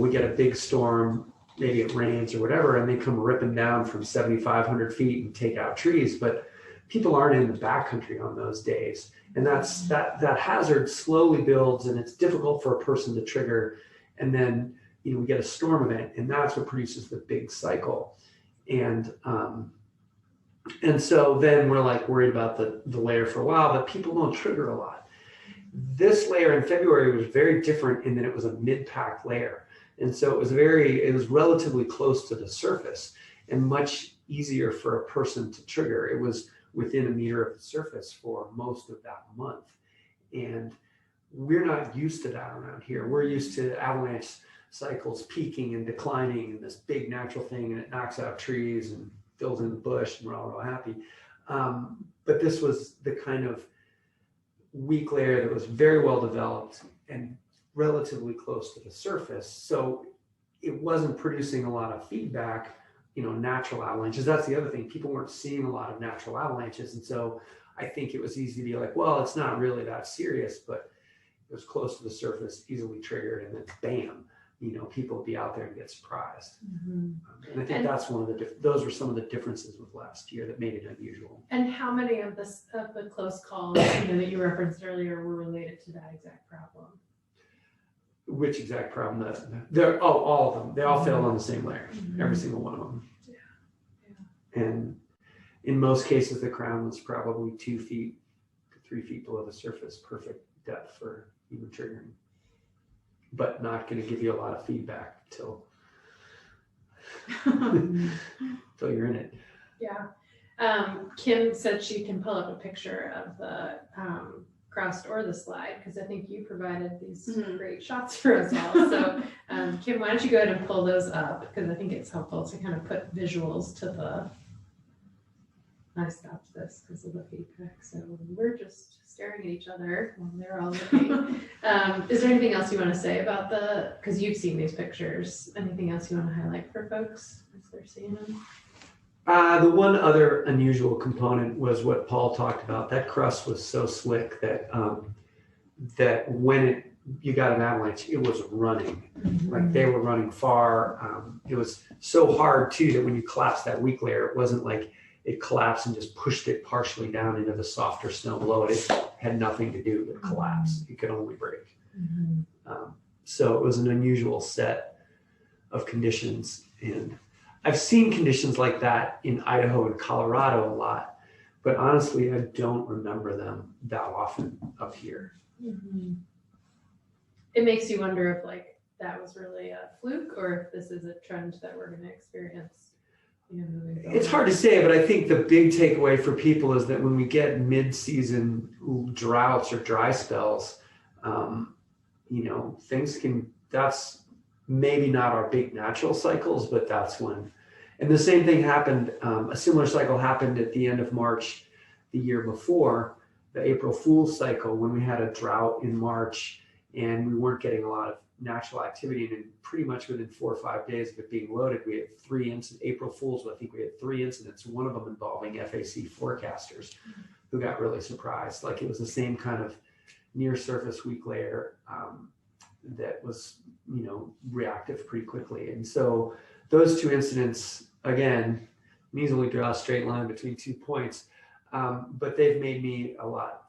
get a big storm, maybe it rains or whatever, and they come ripping down from 7,500 feet and take out trees, but people aren't in the backcountry on those days, and that hazard slowly builds, and it's difficult for a person to trigger, and then we get a storm event, and that's what produces the big cycle. And so then we're like worried about the layer for a while, but people don't trigger a lot. This layer in February was very different in that it was a mid-pack layer. And so it was relatively close to the surface and much easier for a person to trigger. It was within a meter of the surface for most of that month. And we're not used to that around here. We're used to avalanche cycles peaking and declining and this big natural thing, and it knocks out trees and fills in the bush, and we're all real happy. But this was the kind of weak layer that was very well developed and relatively close to the surface. So it wasn't producing a lot of feedback, natural avalanches. That's the other thing. People weren't seeing a lot of natural avalanches. And so I think it was easy to be like, well, it's not really that serious, but it was close to the surface, easily triggered, and then bam, people would be out there and get surprised. Mhm. And I think that's one of those were some of the differences with last year that made it unusual. And how many of the close calls that you referenced earlier were related to that exact problem? Which exact problem? All of them. They all failed on the same layer, every single one of them. Yeah. And in most cases, the crown was probably 2 feet to 3 feet below the surface, perfect depth for human triggering, but not going to give you a lot of feedback till you're in it. Yeah. Kim said she can pull up a picture of the crust or the slide, because I think you provided these great shots for us all. So Kim, why don't you go ahead and pull those up, because I think it's helpful to kind of put visuals to the, I stopped this because of the feedback, so we're just staring at each other while they're all looking. Is there anything else you want to say about because you've seen these pictures, anything else you want to highlight for folks as they're seeing them? The one other unusual component was what Paul talked about. That crust was so slick that that when you got an avalanche, it was running. Like they were running far. It was so hard too that when you collapsed that weak layer, it wasn't like it collapsed and just pushed it partially down into the softer snow below it. It had nothing to do with collapse. It could only break. So it was an unusual set of conditions. And I've seen conditions like that in Idaho and Colorado a lot, but honestly, I don't remember them that often up here. It makes you wonder if that was really a fluke, or if this is a trend that we're going to experience. It's hard to say, but I think the big takeaway for people is that when we get mid-season droughts or dry spells, that's maybe not our big natural cycles, but that's when. And the same thing happened, a similar cycle happened at the end of March the year before, the April Fool's cycle, when we had a drought in March and we weren't getting a lot of natural activity. And pretty much within 4 or 5 days of it being loaded, we had 3 incidents. April Fool's, I think we had 3 incidents, one of them involving FAC forecasters who got really surprised. Like it was the same kind of near surface weak layer that was, reactive pretty quickly. And so those 2 incidents, again, easily draw a straight line between 2 points, but they've made me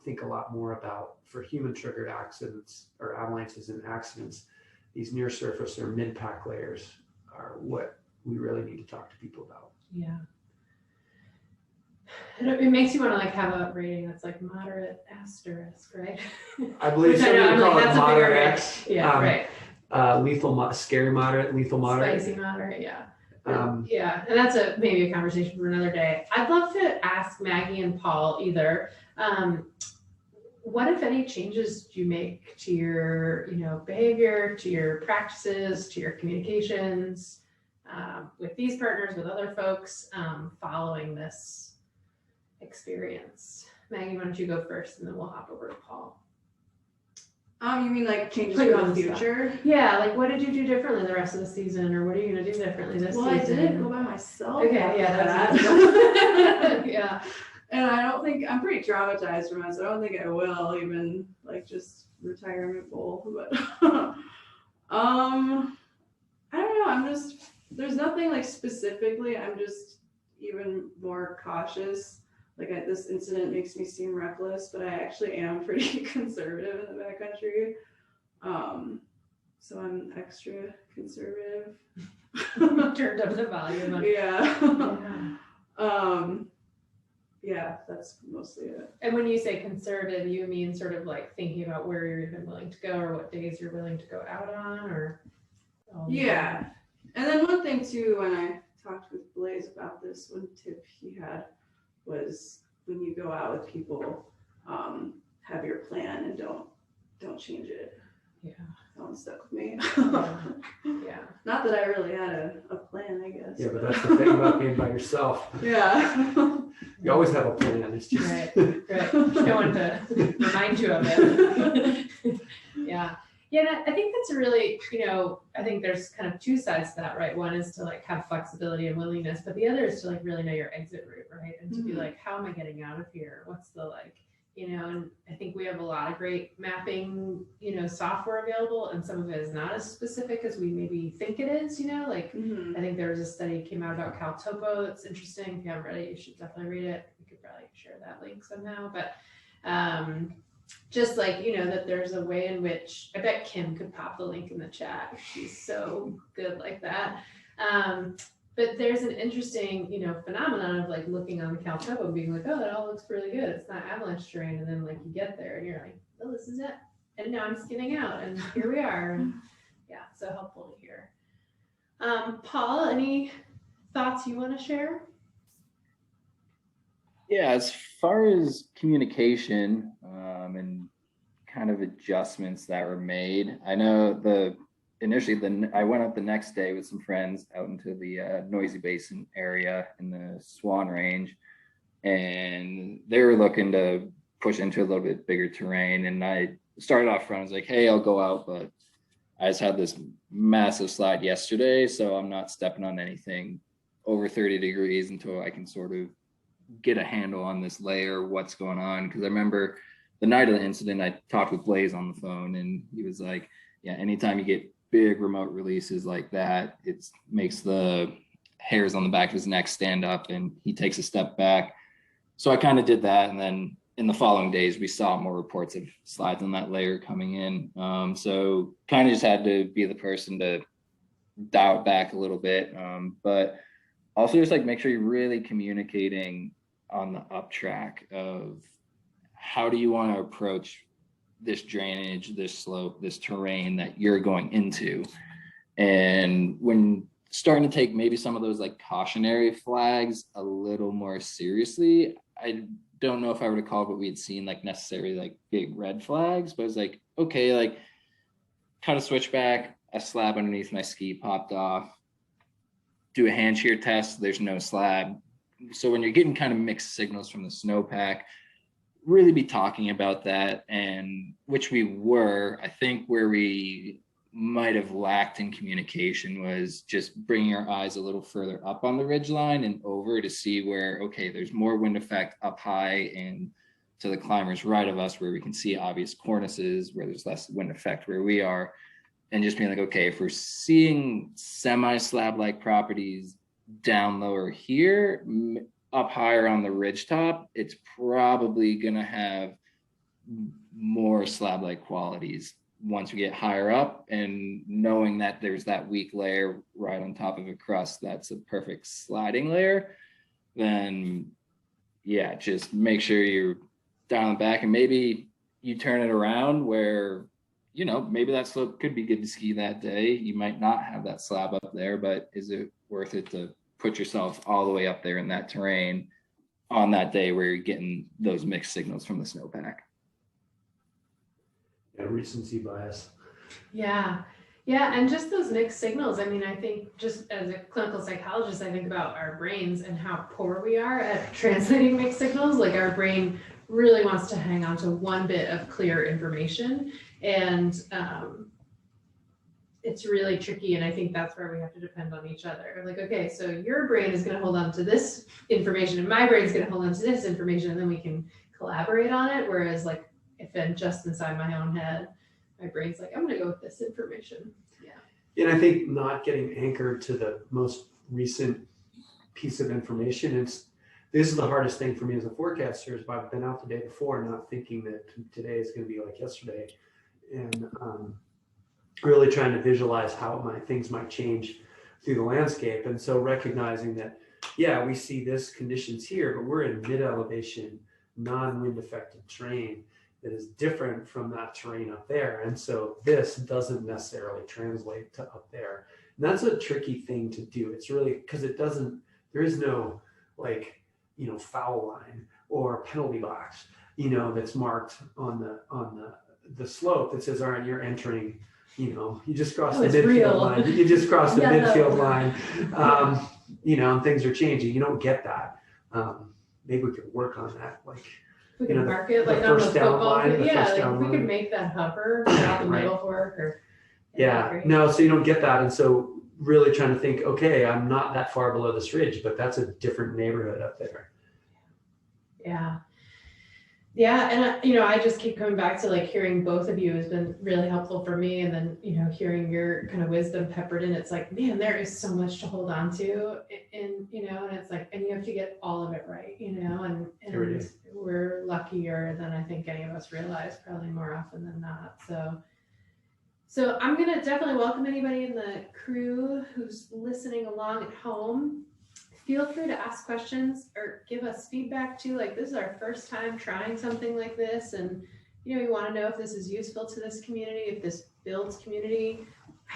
think a lot more about, for human triggered accidents or avalanches and accidents, these near surface or mid pack layers are what we really need to talk to people about. Yeah. It makes you want to have a rating that's moderate asterisk, right? I believe some people call it moderate X. Yeah, right. Lethal, scary moderate, lethal moderate. Spicy moderate, yeah. Yeah, and that's maybe a conversation for another day. I'd love to ask Maggie and Paul either, what, if any, changes do you make to your, behavior, to your practices, to your communications with these partners, with other folks following this experience? Maggie, why don't you go first, and then we'll hop over to Paul. You mean changes for the future? Yeah, what did you do differently the rest of the season, or what are you going to do differently this season? Well, I didn't go by myself. Okay, yeah, that's yeah. And I don't think, I'm pretty traumatized from it, so I don't think I will even just retirement goal. But I don't know, there's nothing specifically, I'm just even more cautious. This incident makes me seem reckless, but I actually am pretty conservative in the backcountry. So I'm extra conservative. Turned up the volume. Yeah, that's mostly it. And when you say conservative, you mean sort of thinking about where you're even willing to go, or what days you're willing to go out on, or? Yeah. And then one thing too, when I talked with Blase about this, one tip he had was, when you go out with people, have your plan and don't change it. Yeah. That one stuck with me. Yeah. Not that I really had a plan, I guess. Yeah, but that's the thing about being by yourself. Yeah. You always have a plan. It's just right. No one to remind you of it. Yeah. Yeah, I think that's a really, I think there's kind of 2 sides to that, right? One is to have flexibility and willingness, but the other is to really know your exit route, right? And to be how am I getting out of here? What's the and I think we have a lot of great mapping, software available, and some of it is not as specific as we maybe think it is, like I think there was a study came out about CalTopo that's interesting. If you haven't read it, you should definitely read it. We could probably share that link somehow, but just like, that there's a way in which I bet Kim could pop the link in the chat. She's so good like that. But there's an interesting, phenomenon of like looking on the CalTopo and being like, oh, that all looks really good. It's not avalanche terrain. And then like you get there and you're like, oh, this is it. And now I'm skinning out and here we are. And yeah, so helpful to hear. Paul, any thoughts you want to share? Yeah, as far as communication and kind of adjustments that were made, I know initially I went up the next day with some friends out into the Noisy Basin area in the Swan Range, and they were looking to push into a little bit bigger terrain. And I started off front, I was like, hey, I'll go out, but I just had this massive slide yesterday, so I'm not stepping on anything over 30 degrees until I can sort of get a handle on this layer, what's going on. Because I remember the night of the incident, I talked with Blase on the phone, and he was like, yeah, anytime you get big remote releases like that, it makes the hairs on the back of his neck stand up, and he takes a step back. So I kind of did that, and then in the following days we saw more reports of slides on that layer coming in. So kind of just had to be the person to dial it back a little bit, but also just like make sure you're really communicating on the up track of how do you want to approach this drainage, this slope, this terrain that you're going into. And when starting to take maybe some of those like cautionary flags a little more seriously, I don't know if I would have called what we had seen like necessarily like big red flags, but it's like, okay, like cut a switchback, a slab underneath my ski popped off, do a hand shear test, there's no slab. So when you're getting kind of mixed signals from the snowpack, really be talking about that, and which we were. I think where we might have lacked in communication was just bringing our eyes a little further up on the ridgeline and over to see where, okay, there's more wind effect up high and to the climbers right of us where we can see obvious cornices, where there's less wind effect where we are. And just being like, okay, if we're seeing semi-slab-like properties down lower here, up higher on the ridge top, it's probably going to have more slab-like qualities once we get higher up, and knowing that there's that weak layer right on top of a crust that's a perfect sliding layer, then yeah, just make sure you're dialing back, and maybe you turn it around where, maybe that slope could be good to ski that day. You might not have that slab up there, but is it worth it to put yourself all the way up there in that terrain on that day where you're getting those mixed signals from the snowpack? Yeah, recency bias. Yeah. And just those mixed signals. I mean, I think just as a clinical psychologist, I think about our brains and how poor we are at translating mixed signals. Like our brain really wants to hang on to one bit of clear information, and it's really tricky. And I think that's where we have to depend on each other. Like, okay, so your brain is going to hold on to this information and my brain is going to hold on to this information, and then we can collaborate on it. Whereas like if I'm just inside my own head, my brain's like, I'm going to go with this information. Yeah. And I think not getting anchored to the most recent piece of information, this is the hardest thing for me as a forecaster, is I've been out the day before not thinking that today is going to be like yesterday, and really trying to visualize how things might change through the landscape. And so recognizing that, yeah, we see this conditions here, but we're in mid-elevation, non-wind affected terrain that is different from that terrain up there. And so this doesn't necessarily translate to up there. And that's a tricky thing to do. It's really because there is no like, foul line or penalty box, that's marked on the slope that says, all right, you're entering, you just crossed the midfield line. You just crossed the midfield line, and things are changing. You don't get that. Maybe we could work on that. Like, we could mark it like on the football. Yeah, like if we could make that hover without the middle work or. Yeah, no, so you don't get that. And so really trying to think, okay, I'm not that far below this ridge, but that's a different neighborhood up there. Yeah. Yeah, and I just keep coming back to like hearing both of you has been really helpful for me, and then hearing your kind of wisdom peppered in. It's like, man, there is so much to hold on to, and and it's like, and you have to get all of it right, and we're luckier than I think any of us realize, probably more often than not. So I'm gonna definitely welcome anybody in the crew who's listening along at home. Feel free to ask questions or give us feedback too. Like, this is our first time trying something like this, and we want to know if this is useful to this community, if this builds community.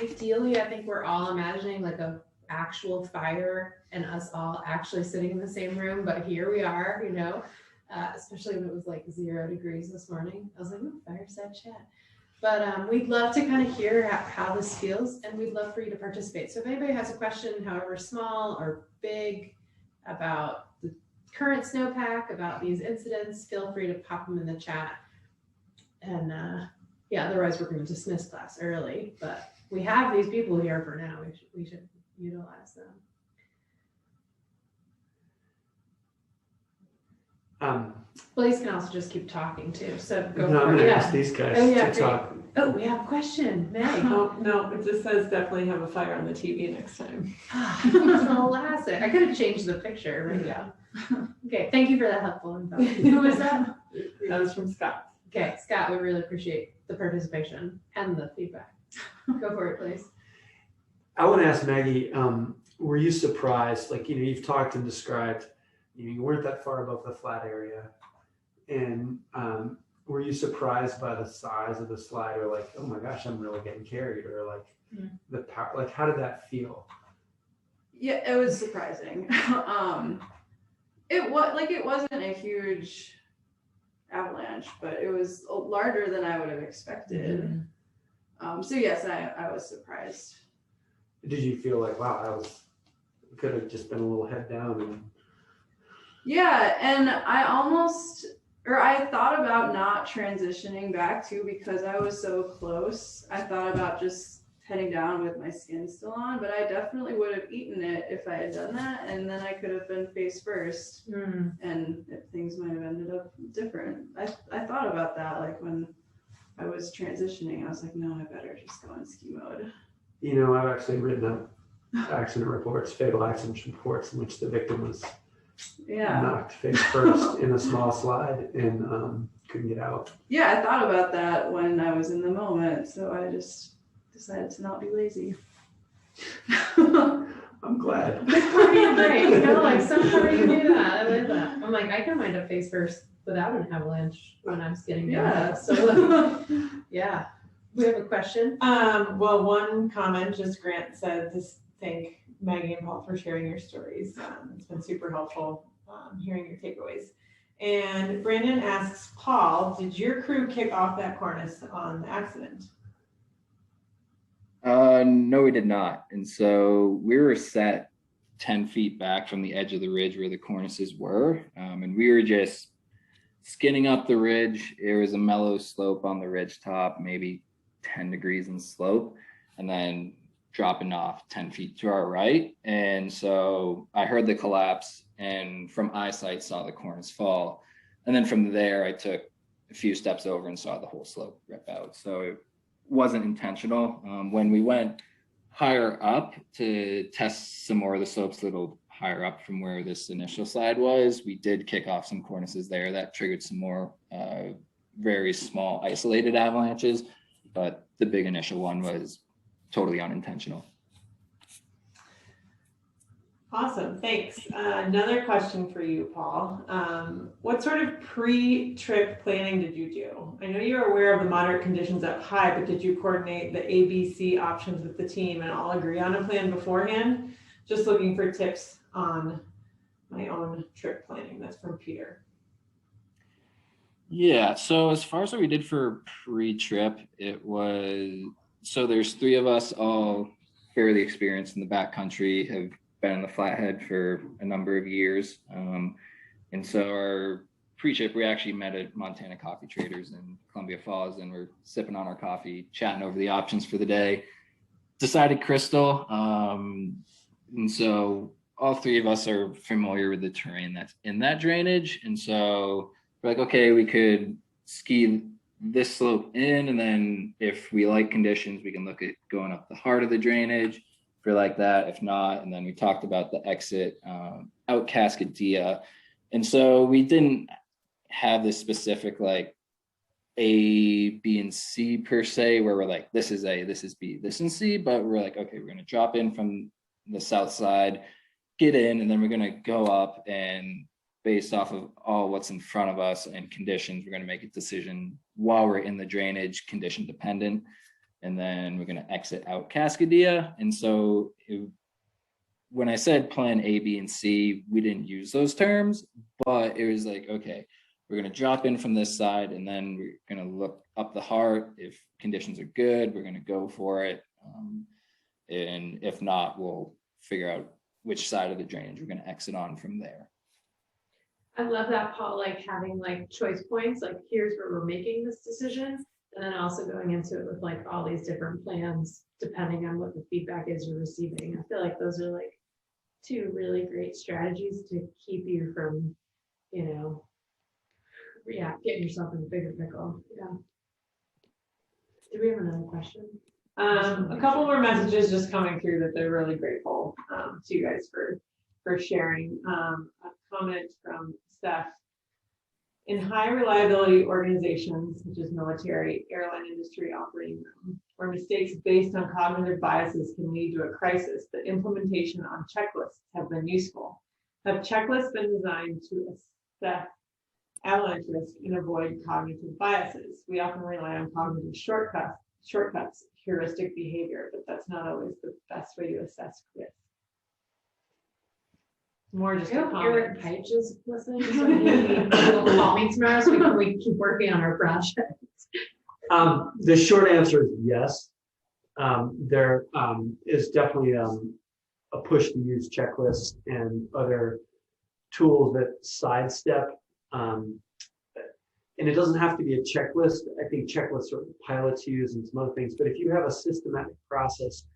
Ideally, I think we're all imagining like a actual fire and us all actually sitting in the same room, but here we are, especially when it was like 0 degrees this morning. I was like, ooh, fireside chat. But we'd love to kind of hear how this feels, and we'd love for you to participate. So if anybody has a question, however small or big, about the current snowpack, about these incidents, feel free to pop them in the chat. And otherwise we're going to dismiss class early, but we have these people here for now. We should utilize them. Blase can also just keep talking too. So go I'm for going it. to ask these guys to talk. Oh, we have a question, Meg. Oh, no, it just says definitely have a fire on the TV next time. Classic. I could have changed the picture. Right? Yeah. Okay, thank you for that helpful info. Who was that? That was from Scott. Okay, Scott, we really appreciate the participation and the feedback. Go for it, please. I want to ask Maggie, were you surprised? Like, you've talked and described, you weren't that far above the flat area. And were you surprised by the size of the slide, or like, oh my gosh, I'm really getting carried, or like the power, like how did that feel? Yeah, it was surprising. It wasn't a huge avalanche, but it was larger than I would have expected. So yes, I was surprised. Did you feel like, wow, could have just been a little head down? Yeah, and I thought about not transitioning back too, because I was so close. I thought about just heading down with my skin still on, but I definitely would have eaten it if I had done that, and then I could have been face first, and things might have ended up different. I thought about that, like when I was transitioning, I was like, no, I better just go in ski mode. I've actually written up fatal accident reports in which the victim was knocked face first in a small slide and couldn't get out. Yeah, I thought about that when I was in the moment, so I just decided to not be lazy. I'm glad. Good part of your brain, like some part of you do that. I like that. I'm like, I can wind up face first without an avalanche when I'm skidding down. Yeah. So yeah. We have a question. Well, one comment, just Grant said to thank Maggie and Paul for sharing your stories. It's been super helpful hearing your takeaways. And Brandon asks, Paul, did your crew kick off that cornice on the accident? No, we did not. And so we were set 10 feet back from the edge of the ridge where the cornices were. And we were just skinning up the ridge. It was a mellow slope on the ridge top, maybe 10 degrees in slope, and then dropping off 10 feet to our right. And so I heard the collapse, and from eyesight saw the cornice fall. And then from there, I took a few steps over and saw the whole slope rip out. So it wasn't intentional. When we went higher up to test some more of the slopes a little higher up from where this initial slide was, we did kick off some cornices there that triggered some more very small isolated avalanches, but the big initial one was totally unintentional. Awesome, thanks. Another question for you, Paul. What sort of pre-trip planning did you do? I know you're aware of the moderate conditions up high, but did you coordinate the ABC options with the team and all agree on a plan beforehand? Just looking for tips on my own trip planning. That's from Peter. Yeah, so as far as what we did for pre-trip, it was, so there's 3 of us, all fairly experienced in the backcountry, have been in the Flathead for a number of years. And so our pre-trip, we actually met at Montana Coffee Traders in Columbia Falls, and we're sipping on our coffee, chatting over the options for the day. Decided Crystal. And so all 3 of us are familiar with the terrain that's in that drainage. And so we're like, okay, we could ski this slope in, and then if we like conditions, we can look at going up the heart of the drainage if we're like that. If not, and then we talked about the exit out Cascadia. And so we didn't have this specific like A, B, and C per se, where we're like, this is A, this is B, this is C, but we're like, okay, we're going to drop in from the south side, get in, and then we're going to go up, and based off of all what's in front of us and conditions, we're going to make a decision while we're in the drainage, condition dependent, and then we're going to exit out Cascadia. And so when I said plan A, B, and C, we didn't use those terms, but it was like, okay, we're going to drop in from this side, and then we're going to look up the heart. If conditions are good, we're going to go for it. And if not, we'll figure out which side of the drainage we're going to exit on from there. I love that, Paul, like having like choice points, like here's where we're making this decision. And then also going into it with like all these different plans, depending on what the feedback is you're receiving. I feel like those are like two really great strategies to keep you from, you know, getting yourself in a bigger pickle. Yeah. Do we have another question? A couple more messages just coming through that they're really grateful to you guys for sharing. A comment from Steph. In high reliability organizations such as military, airline industry, operating room, where mistakes based on cognitive biases can lead to a crisis, the implementation on checklists have been useful. Have checklists been designed to assess avalanche risk and avoid cognitive biases? We often rely on cognitive shortcuts, heuristic behavior, but that's not always the best way to assess risk. More just a comment. Eric Pipes is listening, so he'll call me tomorrow so we can keep working on our projects. The short answer is yes. There is definitely a push to use checklists and other tools that sidestep. And it doesn't have to be a checklist. I think checklists are pilots use and some other things. But if you have a systematic process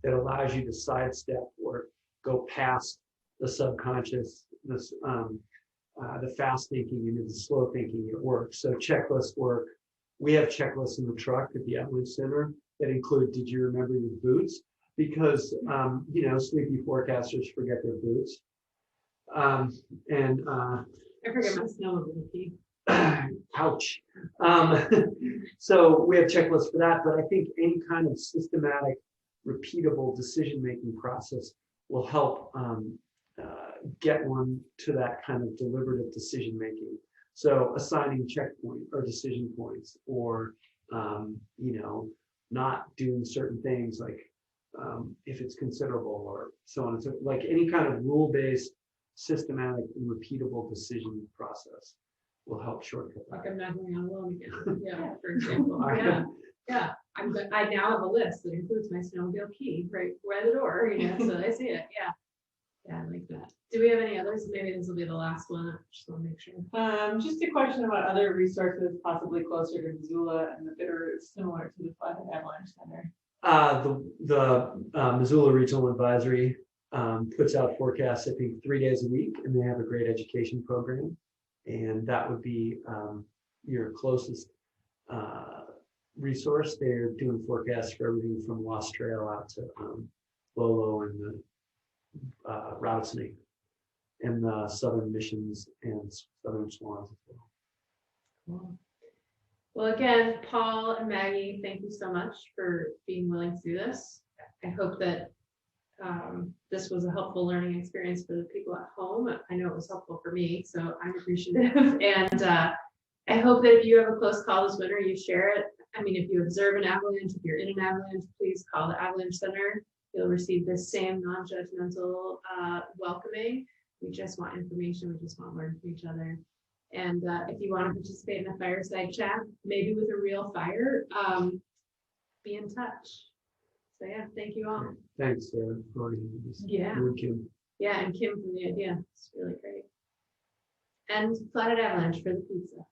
that allows you to sidestep or go past the subconscious, the fast thinking into the slow thinking, it works. So checklists work. We have checklists in the truck at the Avalanche Center that include, did you remember your boots? Because, sleepy forecasters forget their boots. I forget my snowmobile key. Ouch. So we have checklists for that, but I think any kind of systematic, repeatable decision-making process will help get one to that kind of deliberative decision-making. So assigning checkpoint or decision points, or not doing certain things like if it's considerable, or so on and so forth, like any kind of rule-based, systematic, and repeatable decision process will help shortcut that. Like I'm not going on alone again. Yeah, for example. Yeah. I now have a list that includes my snowmobile key right by the door, so I see it. Yeah, I like that. Do we have any others? Maybe this will be the last one. I just want to make sure. Just a question about other resources possibly closer to Missoula and the bidder is similar to the Flathead Avalanche Center. The Missoula Regional Advisory puts out forecasts, I think, 3 days a week, and they have a great education program. And that would be your closest resource. They're doing forecasts for everything from Lost Trail out to Lolo and the Rattlesnake, and the Southern Missions and Southern Swans as well. Cool. Well, again, Paul and Maggie, thank you so much for being willing to do this. I hope that this was a helpful learning experience for the people at home. I know it was helpful for me, so I'm appreciative. And I hope that if you have a close call this winter, you share it. I mean, if you observe an avalanche, if you're in an avalanche, please call the Avalanche Center. You'll receive the same non-judgmental welcoming. We just want information. We just want to learn from each other. And if you want to participate in a fireside chat, maybe with a real fire, be in touch. So yeah, thank you all. Thanks, Sarah, for organizing this. Yeah. And Kim. Yeah, and Kim for the idea. It's really great. And Flathead Avalanche for the pizza.